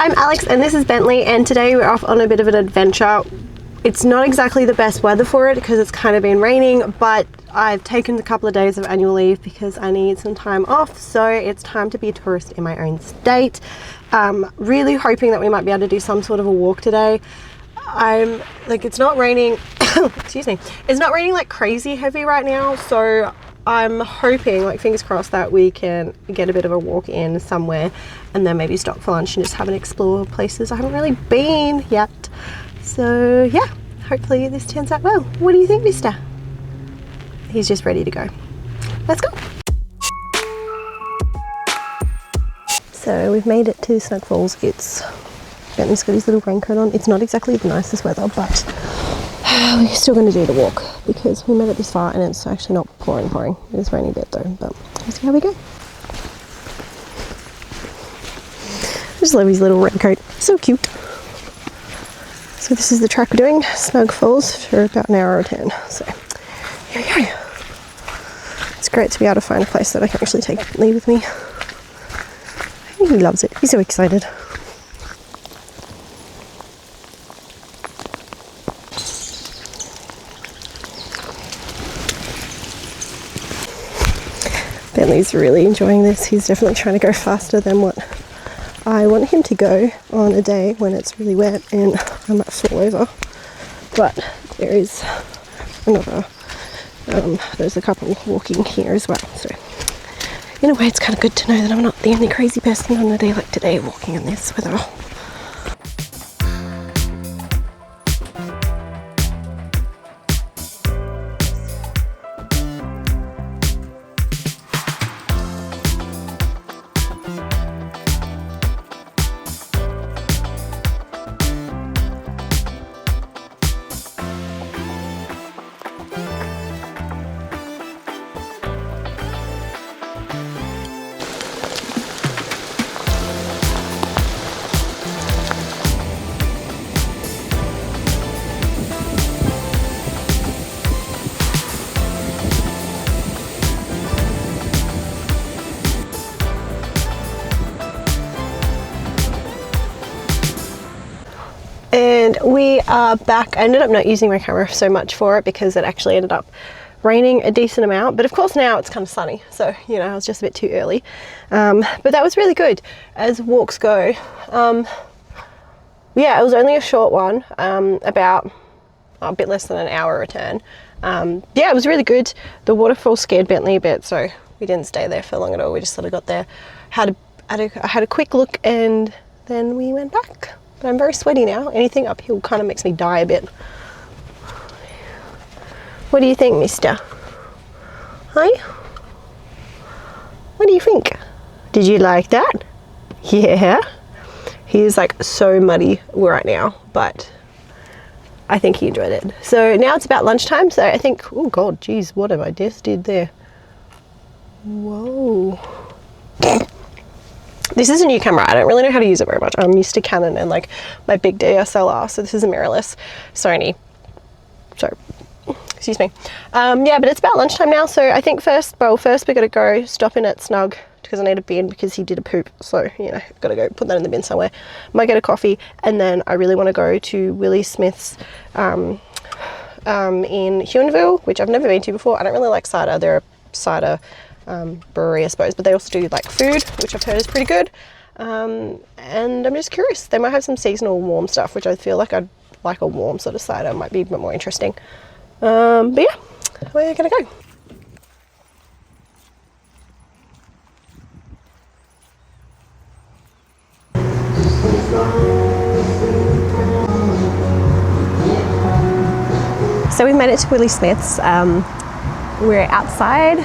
I'm Alex and this is Bentley, and today we're off on a bit of an adventure. It's not exactly the best weather for it because it's kind of been raining, but I've taken a couple of days of annual leave because I need some time off, so it's time to be a tourist in my own state. Really hoping that we might be able to do some sort of a walk today. It's not raining, excuse me, it's not raining like crazy heavy right now, so I'm hoping, like fingers crossed, that we can get a bit of a walk in somewhere and then maybe stop for lunch and just have an explore places I haven't really been yet. So yeah, hopefully this turns out well. What do you think, mister? He's just ready to go. Let's go. So we've made it to Snug Falls. Bentley's got his little raincoat on. It's not exactly the nicest weather, but we're still going to do the walk because we made it this far and it's actually not pouring. It is raining a bit though, but let's see how we go. I just love his little raincoat. So cute. So this is the track we're doing, Snug Falls, for about an hour or 10. So here we go. It's great to be able to find a place that I can actually take Bentley with me. He loves it. He's so excited. Bentley's really enjoying this. He's definitely trying to go faster than what I want him to go on a day when it's really wet and I might fall over. But there is another, there's a couple walking here as well. So in a way it's kind of good to know that I'm not the only crazy person on a day like today walking in this weather. And we are back. I ended up not using my camera so much for it because it actually ended up raining a decent amount, but of course now it's kind of sunny, so you know I was just a bit too early, but that was really good as walks go. Yeah, it was only a short one, about a bit less than an hour return. Yeah, it was really good. The waterfall scared Bentley a bit, so we didn't stay there for long at all. We just sort of got there, I had a quick look, and then we went back. But I'm very sweaty now. Anything uphill kind of makes me die a bit. What do you think, mister? Hi? What do you think? Did you like that? Yeah? He's like so muddy right now, but I think he enjoyed it. So now it's about lunchtime, so I think, oh God, geez, what have I just did there? Whoa. This is a new camera. I don't really know how to use it very much. I'm used to Canon and like my big DSLR, so this is a mirrorless Sony. So, excuse me. Yeah, but it's about lunchtime now, so I think first we gotta go stop in at Snug because I need a bin because he did a poop. So, you know, gotta go put that in the bin somewhere. Might get a coffee, and then I really want to go to Willie Smith's in Huonville, which I've never been to before. I don't really like cider. They're a cider brewery, I suppose, but they also do like food, which I've heard is pretty good, and I'm just curious. They might have some seasonal warm stuff, which I feel like I'd like. A warm sort of cider might be a bit more interesting, but yeah, we're gonna go. So we made it to Willie Smith's. We're outside,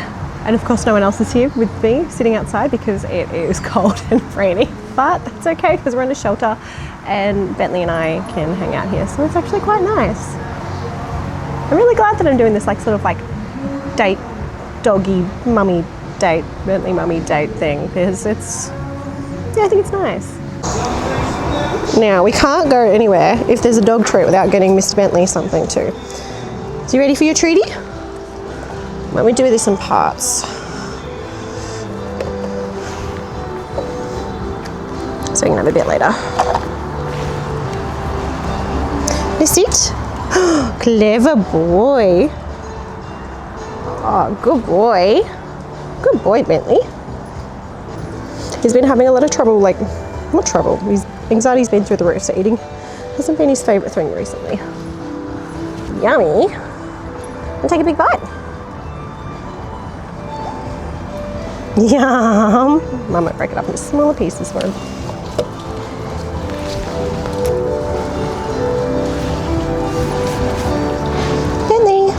and of course no one else is here with me sitting outside because it is cold and rainy, but that's okay because we're in a shelter and Bentley and I can hang out here, so it's actually quite nice. I'm really glad that I'm doing this like sort of like date, doggy mummy date, Bentley mummy date thing, because it's, yeah, I think it's nice. Now we can't go anywhere if there's a dog treat without getting Mr. Bentley something too. So you ready for your treaty? Let me do this in parts. So so we can have a bit later. Is it? Clever boy. Oh, good boy. Good boy, Bentley. He's been having a lot of trouble, like, not trouble, his anxiety's been through the roof, so eating hasn't been his favourite thing recently. Yummy. And take a big bite. Yum. Mum might break it up into smaller pieces for him. Bentley.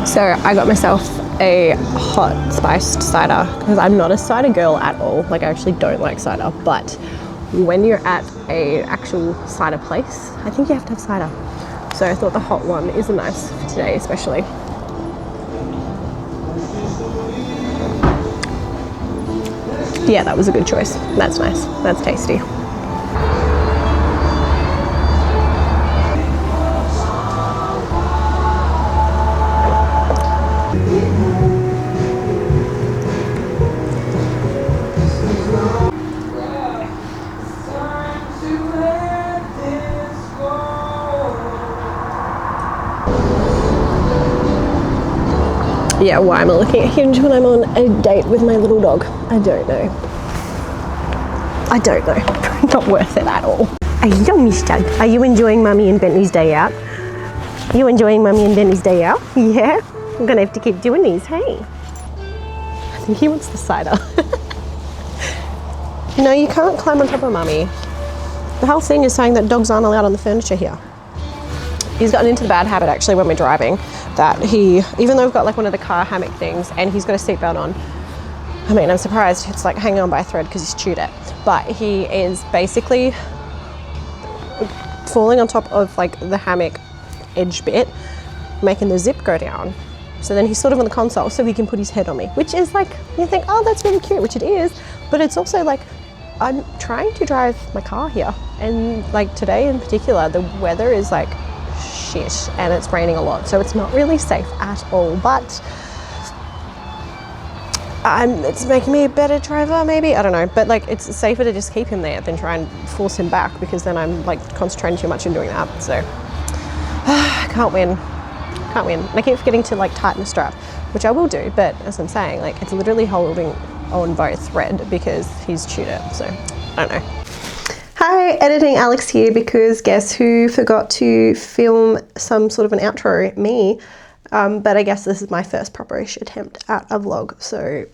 So I got myself a hot spiced cider because I'm not a cider girl at all. Like, I actually don't like cider, but when you're at a actual cider place, I think you have to have cider. So I thought the hot one is nice for today, especially. Yeah, that was a good choice. That's nice. That's tasty. Yeah, why am I looking at Hinge when I'm on a date with my little dog? I don't know. I don't know. Not worth it at all. Are you, Mister? Are you enjoying Mummy and Bentley's day out? Are you enjoying Mummy and Bentley's day out? Yeah? I'm gonna have to keep doing these, hey? I think he wants the cider. No, you can't climb on top of Mummy. The whole thing is saying that dogs aren't allowed on the furniture here. He's gotten into the bad habit actually when we're driving that he, even though we've got like one of the car hammock things and he's got a seatbelt on, I mean, I'm surprised it's like hanging on by a thread because he's chewed it, but he is basically falling on top of like the hammock edge bit, making the zip go down. So then he's sort of on the console so he can put his head on me, which is like, you think, oh, that's really cute, which it is, but it's also like, I'm trying to drive my car here. And like today in particular, the weather is like shit and it's raining a lot. So it's not really safe at all, but it's making me a better driver maybe, I don't know. But like it's safer to just keep him there than try and force him back because then I'm like concentrating too much in doing that. So can't win. Can't win. And I keep forgetting to like tighten the strap, which I will do, but as I'm saying, like it's literally holding on by a thread because he's chewed it, so I don't know. Hi, editing Alex here because guess who forgot to film some sort of an outro? Me. But I guess this is my first proper-ish attempt at a vlog, so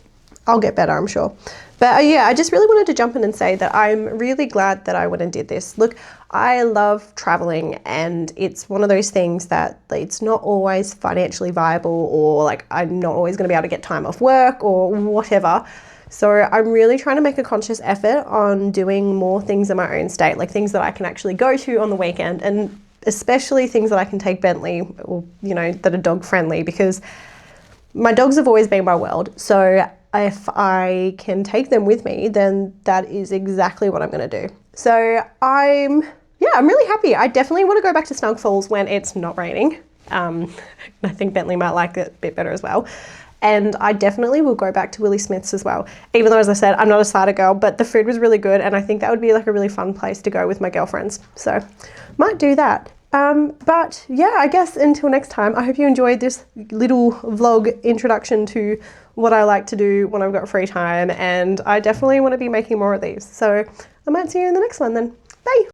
I'll get better, I'm sure. But yeah, I just really wanted to jump in and say that I'm really glad that I went and did this. Look, I love traveling and it's one of those things that it's not always financially viable or like I'm not always going to be able to get time off work or whatever. So I'm really trying to make a conscious effort on doing more things in my own state, like things that I can actually go to on the weekend and especially things that I can take Bentley or, you know, that are dog friendly because my dogs have always been my world. So if I can take them with me, then that is exactly what I'm going to do. So I'm really happy. I definitely want to go back to Snug Falls when it's not raining. I think Bentley might like it a bit better as well. And I definitely will go back to Willie Smith's as well. Even though, as I said, I'm not a cider girl, but the food was really good. And I think that would be like a really fun place to go with my girlfriends. So might do that. But yeah, I guess until next time, I hope you enjoyed this little vlog introduction to what I like to do when I've got free time. And I definitely want to be making more of these. So I might see you in the next one then. Bye.